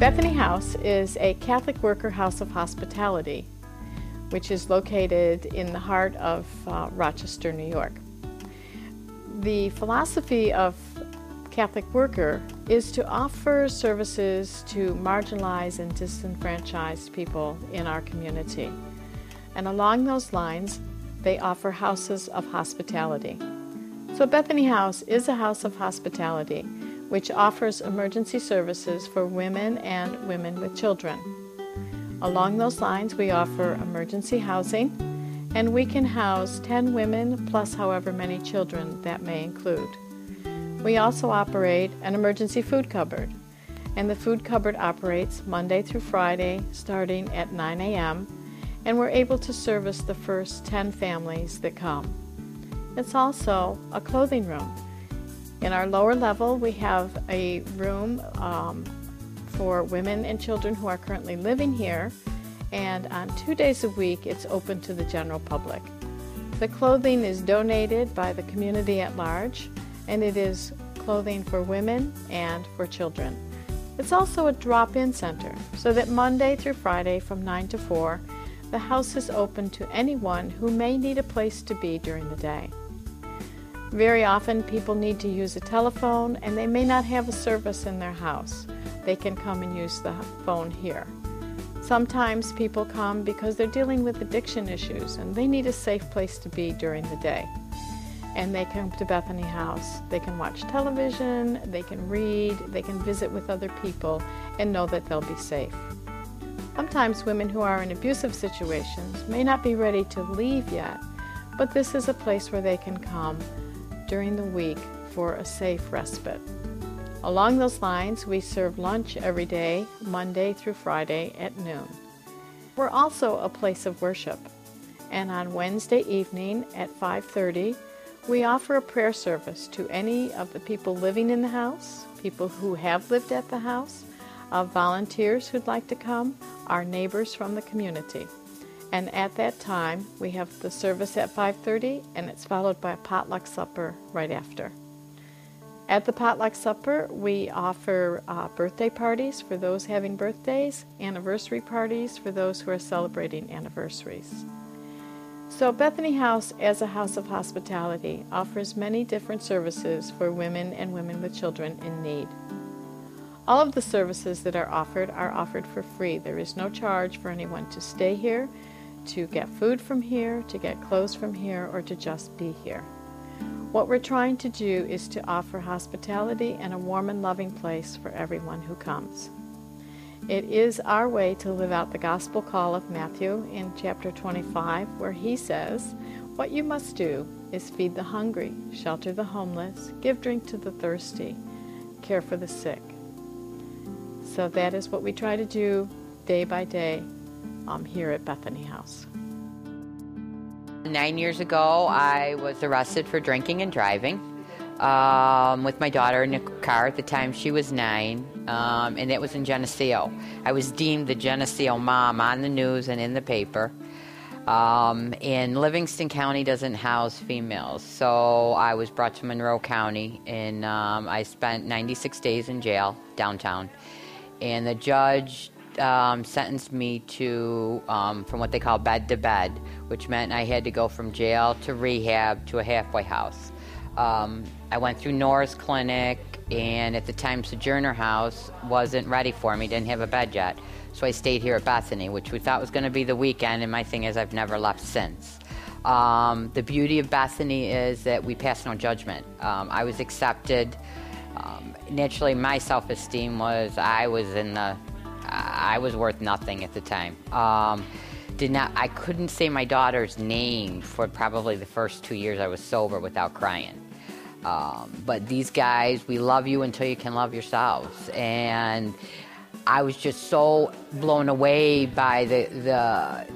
Bethany House is a Catholic worker house of hospitality, which is located in the heart of Rochester, New York. The philosophy of Catholic worker is to offer services to marginalized and disenfranchised people in our community. And along those lines, they offer houses of hospitality. So Bethany House is a house of hospitality, which offers emergency services for women and women with children. Along those lines, we offer emergency housing, and we can house 10 women plus however many children that may include. We also operate an emergency food cupboard, and the food cupboard operates Monday through Friday starting at 9 a.m., and we're able to service the first 10 families that come. It's also a clothing room. In our lower level, we have a room for women and children who are currently living here, and on 2 days a week, it's open to the general public. The clothing is donated by the community at large, and it is clothing for women and for children. It's also a drop-in center, so that Monday through Friday from 9 to 4, the house is open to anyone who may need a place to be during the day. Very often people need to use a telephone and they may not have a service in their house. They can come and use the phone here. Sometimes people come because they're dealing with addiction issues and they need a safe place to be during the day. And they come to Bethany House. They can watch television, they can read, they can visit with other people and know that they'll be safe. Sometimes women who are in abusive situations may not be ready to leave yet, but this is a place where they can come during the week for a safe respite. Along those lines, we serve lunch every day, Monday through Friday at noon. We're also a place of worship, and on Wednesday evening at 5:30, we offer a prayer service to any of the people living in the house, people who have lived at the house, volunteers who'd like to come, our neighbors from the community. And at that time, we have the service at 5:30, and it's followed by a potluck supper right after. At the potluck supper, we offer birthday parties for those having birthdays, anniversary parties for those who are celebrating anniversaries. So Bethany House, as a house of hospitality, offers many different services for women and women with children in need. All of the services that are offered for free. There is no charge for anyone to stay here, to get food from here, to get clothes from here, or to just be here. What we're trying to do is to offer hospitality and a warm and loving place for everyone who comes. It is our way to live out the gospel call of Matthew in chapter 25, where he says, "What you must do is feed the hungry, shelter the homeless, give drink to the thirsty, care for the sick." So that is what we try to do day by day here at Bethany House. 9 years ago, I was arrested for drinking and driving with my daughter in a car. At the time, she was 9, and it was in Geneseo. I was deemed the Geneseo mom on the news and in the paper. And Livingston County doesn't house females, so I was brought to Monroe County, and I spent 96 days in jail downtown. And the judge sentenced me to, from what they call bed to bed, which meant I had to go from jail to rehab to a halfway house. I went through Nora's clinic, and at the time Sojourner House wasn't ready for me, didn't have a bed yet. So I stayed here at Bethany, which we thought was going to be the weekend, and my thing is I've never left since. The beauty of Bethany is that we pass no judgment. I was accepted. Naturally, my self-esteem was I was worth nothing at the time. I couldn't say my daughter's name for probably the first 2 years I was sober without crying. But these guys, we love you until you can love yourselves. And I was just so blown away by the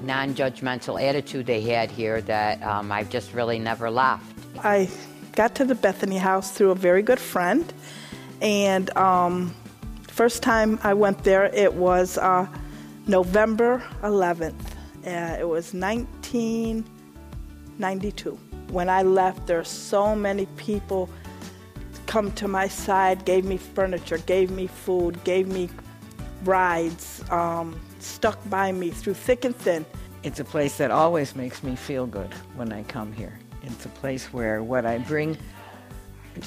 non-judgmental attitude they had here that I've just really never left. I got to the Bethany House through a very good friend. And first time I went there, it was November 11th. It was 1992. When I left, there were so many people come to my side, gave me furniture, gave me food, gave me rides, stuck by me through thick and thin. It's a place that always makes me feel good when I come here. It's a place where what I bring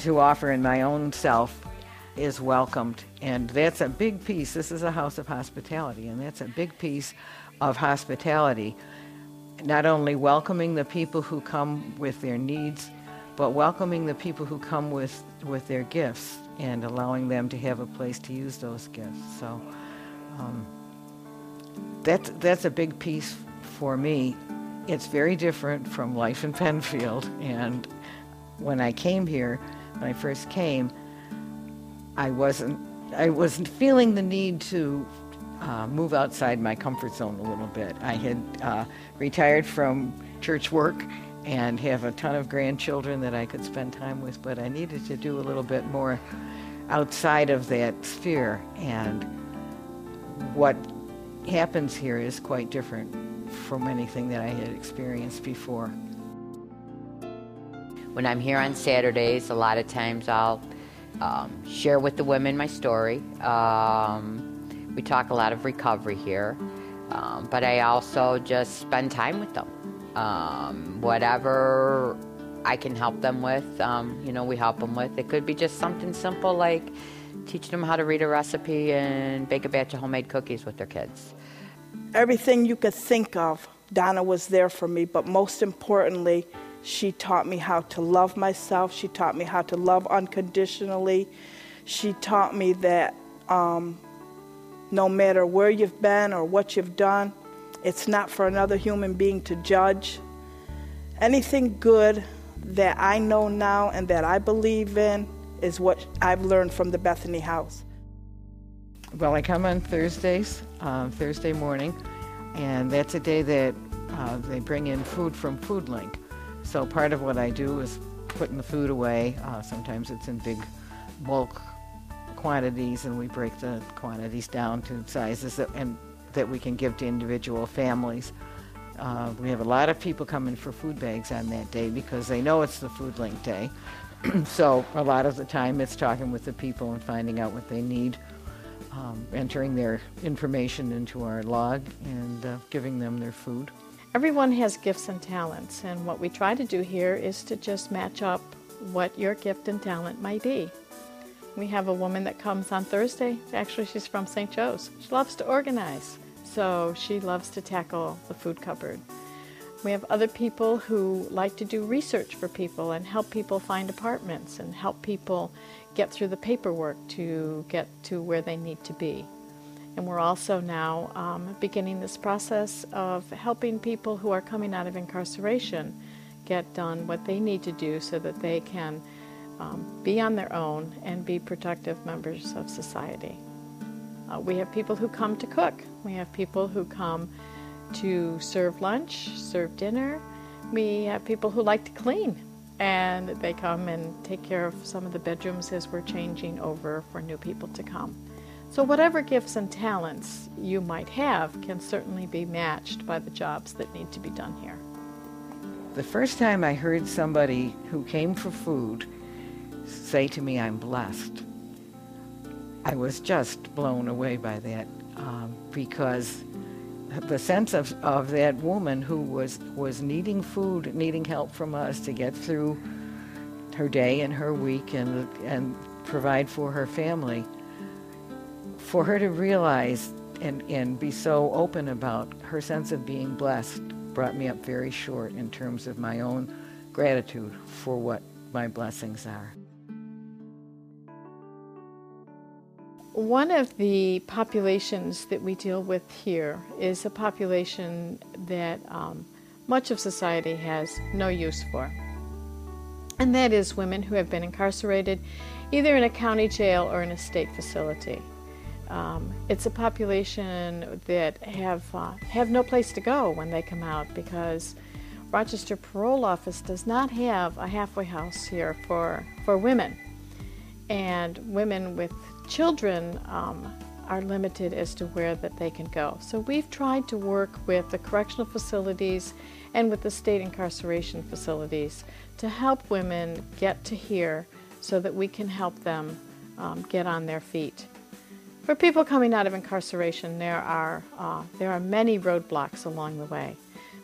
to offer in my own self is welcomed, and that's a big piece. This is a house of hospitality, and that's a big piece of hospitality. Not only welcoming the people who come with their needs, but welcoming the people who come with their gifts and allowing them to have a place to use those gifts. So that's a big piece for me. It's very different from life in Penfield, and when I came here, when I first came, I wasn't feeling the need to move outside my comfort zone a little bit. I had retired from church work and have a ton of grandchildren that I could spend time with, but I needed to do a little bit more outside of that sphere, and what happens here is quite different from anything that I had experienced before. When I'm here on Saturdays, a lot of times I'll share with the women my story. We talk a lot of recovery here, but I also just spend time with them. Whatever I can help them with, we help them with. It could be just something simple like teaching them how to read a recipe and bake a batch of homemade cookies with their kids. Everything you could think of, Donna was there for me, but most importantly, she taught me how to love myself. She taught me how to love unconditionally. She taught me that no matter where you've been or what you've done, it's not for another human being to judge. Anything good that I know now and that I believe in is what I've learned from the Bethany House. Well, I come on Thursdays, Thursday morning, and that's a day that they bring in food from Food Link. So part of what I do is putting the food away. Sometimes it's in big bulk quantities, and we break the quantities down to sizes that we can give to individual families. We have a lot of people coming for food bags on that day because they know it's the Food Link Day. So a lot of the time it's talking with the people and finding out what they need, entering their information into our log and giving them their food. Everyone has gifts and talents, and what we try to do here is to just match up what your gift and talent might be. We have a woman that comes on Thursday. Actually, she's from St. Joe's. She loves to organize, so she loves to tackle the food cupboard. We have other people who like to do research for people and help people find apartments and help people get through the paperwork to get to where they need to be. And we're also now beginning this process of helping people who are coming out of incarceration get done what they need to do so that they can be on their own and be productive members of society. We have people who come to cook. We have people who come to serve lunch, serve dinner. We have people who like to clean, and they come and take care of some of the bedrooms as we're changing over for new people to come. So whatever gifts and talents you might have can certainly be matched by the jobs that need to be done here. The first time I heard somebody who came for food say to me, "I'm blessed," I was just blown away by that, because the sense of that woman who was needing food, needing help from us to get through her day and her week and provide for her family, for her to realize and be so open about her sense of being blessed brought me up very short in terms of my own gratitude for what my blessings are. One of the populations that we deal with here is a population that much of society has no use for. And that is women who have been incarcerated either in a county jail or in a state facility. It's a population that have no place to go when they come out because Rochester Parole Office does not have a halfway house here for women. And women with children are limited as to where that they can go. So we've tried to work with the correctional facilities and with the state incarceration facilities to help women get to here so that we can help them get on their feet. For people coming out of incarceration, there are many roadblocks along the way.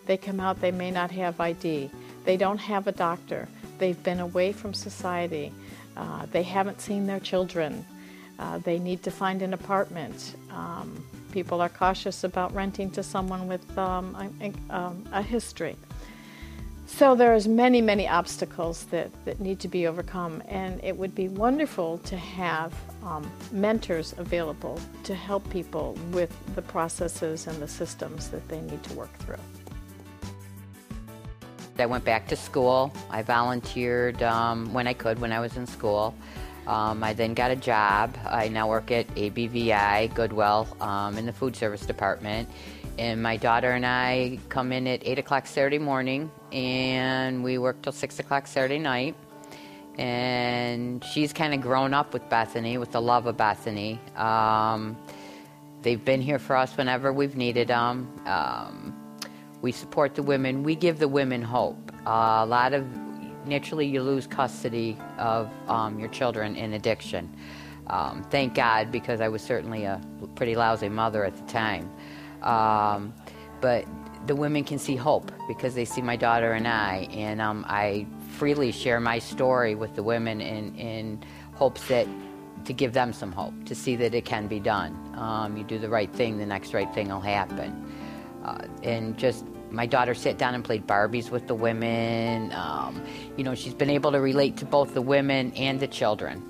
They come out, they may not have ID, they don't have a doctor, they've been away from society, they haven't seen their children, they need to find an apartment. People are cautious about renting to someone with a history. So there's many, many obstacles that need to be overcome, and it would be wonderful to have mentors available to help people with the processes and the systems that they need to work through. I went back to school. I volunteered when I could, when I was in school. I then got a job. I now work at ABVI, Goodwill, in the food service department. And my daughter and I come in at 8 o'clock Saturday morning, and we work till 6 o'clock Saturday night. And she's kind of grown up with Bethany, with the love of Bethany. They've been here for us whenever we've needed them. We support the women. We give the women hope. Naturally you lose custody of your children in addiction. Thank God, because I was certainly a pretty lousy mother at the time. But the women can see hope because they see my daughter and I freely share my story with the women in hopes that to give them some hope, to see that it can be done. You do the right thing, the next right thing will happen. And just my daughter sat down and played Barbies with the women. She's been able to relate to both the women and the children.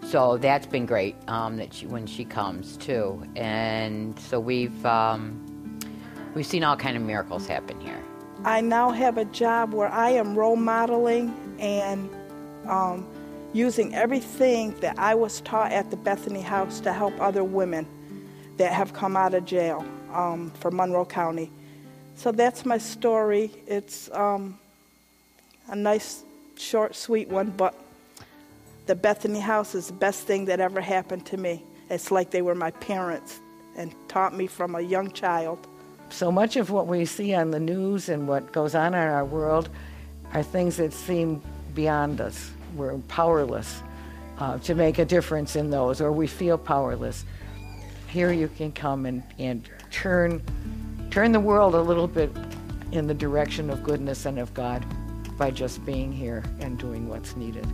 So that's been great when she comes too. And so we've seen all kind of miracles happen here. I now have a job where I am role modeling and using everything that I was taught at the Bethany House to help other women that have come out of jail for Monroe County. So that's my story. It's a nice, short, sweet one, but the Bethany House is the best thing that ever happened to me. It's like they were my parents and taught me from a young child. So much of what we see on the news and what goes on in our world are things that seem beyond us. We're powerless to make a difference in those, or we feel powerless. Here you can come and turn the world a little bit in the direction of goodness and of God by just being here and doing what's needed.